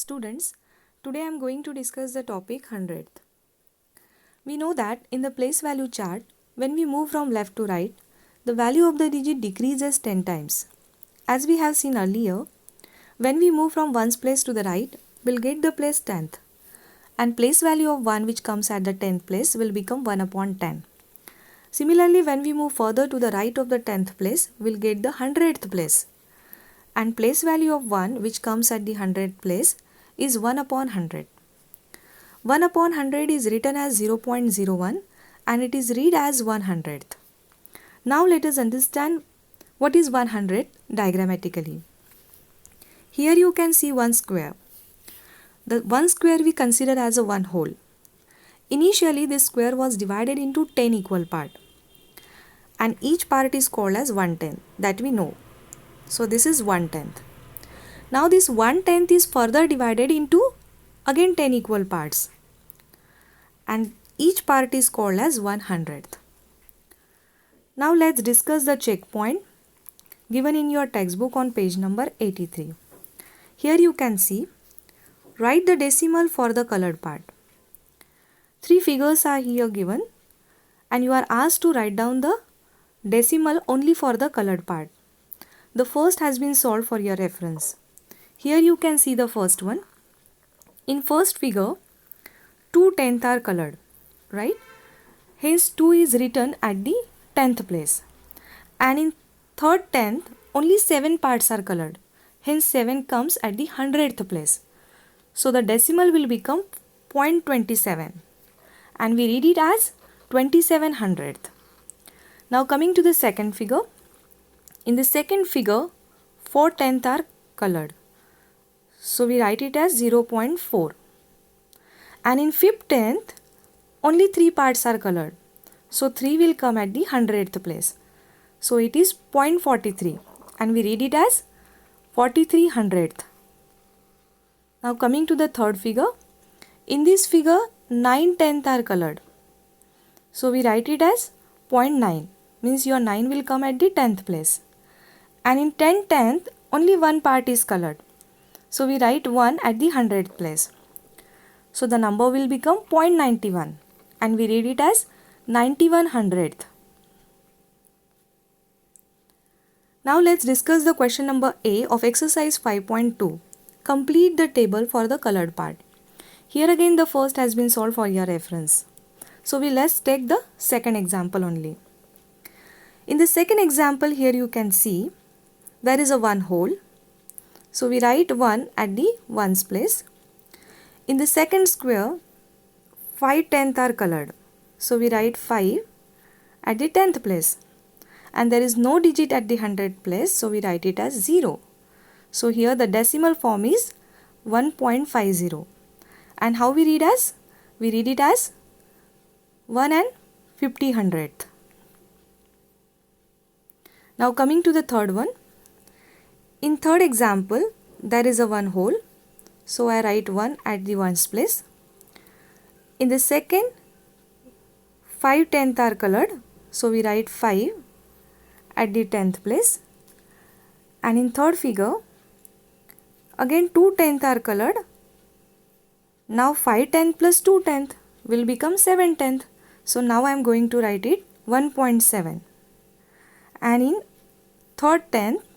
Students, today I am going to discuss the topic hundredth. We know that in the place value chart, when we move from left to right, the value of the digit decreases 10 times. As we have seen earlier, when we move from ones place to the right, we'll get the place 10th. And place value of 1 which comes at the 10th place will become 1 upon 10. Similarly, when we move further to the right of the 10th place, we'll get the 100th place. And place value of 1 which comes at the 100th place is 1 upon 100. 1 upon 100 is written as 0.01 and it is read as 100th. Now let us understand what is 100 diagrammatically. Here you can see one square. The one square we consider as a one whole. Initially this square was divided into 10 equal parts and each part is called as 1/10, that we know. So this is 1/10. Now this 1/10 is further divided into again 10 equal parts and each part is called as 100th. Now let's discuss the checkpoint given in your textbook on page number 83. Here you can see, write the decimal for the colored part. 3 figures are here given and you are asked to write down the decimal only for the colored part. The first has been solved for your reference. Here you can see the first one. In first figure, 2/10 are colored, right? Hence 2 is written at the 10th place. And in third 10th, only 7 parts are colored. Hence 7 comes at the 100th place. So the decimal will become 0.27 and we read it as 2700th. Now coming to the second figure. In the second figure, 4/10 are colored. So we write it as 0.4. And in fifth 10th, only 3 parts are colored. So 3 will come at the 100th place. So it is 0.43 and we read it as 4300th. Now coming to the third figure. In this figure, 9/10 are colored. So we write it as 0.9, means your 9 will come at the 10th place. And in 10/10, only one part is colored. So we write 1 at the 100th place. So the number will become 0.91 and we read it as 9100th. Now let's discuss the question number A of exercise 5.2. Complete the table for the colored part. Here again the first has been solved for your reference. So let's take the second example only. In the second example, here you can see there is a one hole. So we write 1 at the ones place. In the second square, 5/10 are colored. So we write 5 at the 10th place. And there is no digit at the 100th place. So we write it as 0. So here the decimal form is 1.50. And how we read as? We read it as 1 and 50/100th. Now coming to the third one. In third example, there is a one hole. So I write 1 at the ones place. In the second, 5/10 are colored. So we write 5 at the 10th place. And in third figure, again 2/10 are colored. Now 5/10 plus 2/10 will become 7/10. So now I am going to write it 1.7. And in third 10th,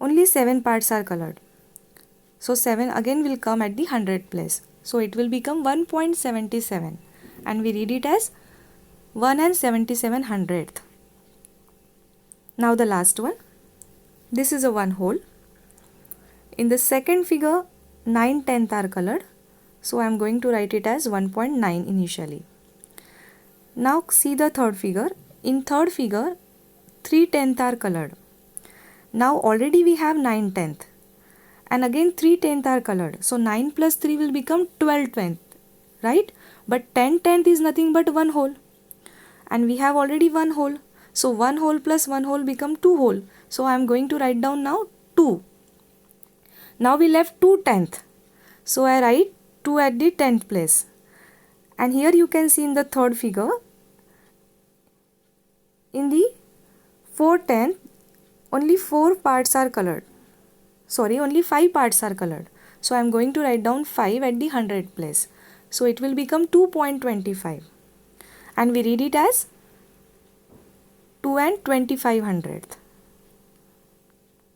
only 7 parts are colored. So 7 again will come at the 100th place. So it will become 1.77 and we read it as 1 and 7700th. Now the last one. This is a one hole. In the second figure, 9/10 are colored. So I am going to write it as 1.9 initially. Now see the third figure. In third figure, 3/10 are colored. Now already we have 9/10 and again 3/10 are colored. So 9 plus 3 will become 12/10, right? But 10/10 is nothing but one hole and we have already one hole. So one hole plus one hole become two hole. So I am going to write down now 2. Now we left 2/10. So I write 2 at the 10th place. And here you can see in the third figure, in the 4/10, only 4 parts are colored. Only 5 parts are colored. So I am going to write down 5 at the 100th place. So it will become 2.25. And we read it as 2 and 25 hundredth.